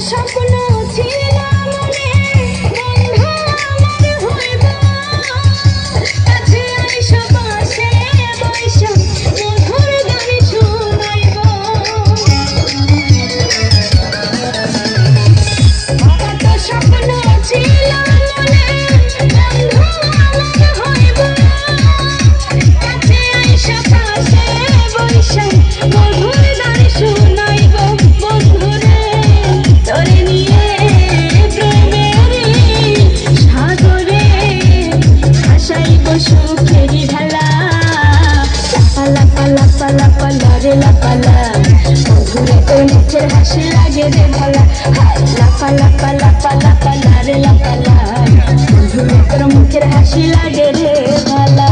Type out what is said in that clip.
স্বপ্ন ছিল মনে বন্ধু আমার হইব কাছে আইসা পাশে বৈশা মধুর গান শুনাইব কত স্বপ্ন ছিল মনে বন্ধু আমার হইব কাছে আইসা পাশে বৈশা মধুর গান শুনাইব বন্ধুরে তোরে নিয়ে প্রেমের সাগরে ভাসাইব সুখেরই ভেলা লাপা লাপা লাপা লাপা রে লাপালা বন্ধুরে তোর মুখের হাসি লাগে রে ভালা লাপা লাপা লাপা লাপা রে লাপালা বন্ধুরে তোর মুখের হাসি লাগে রে ভালা।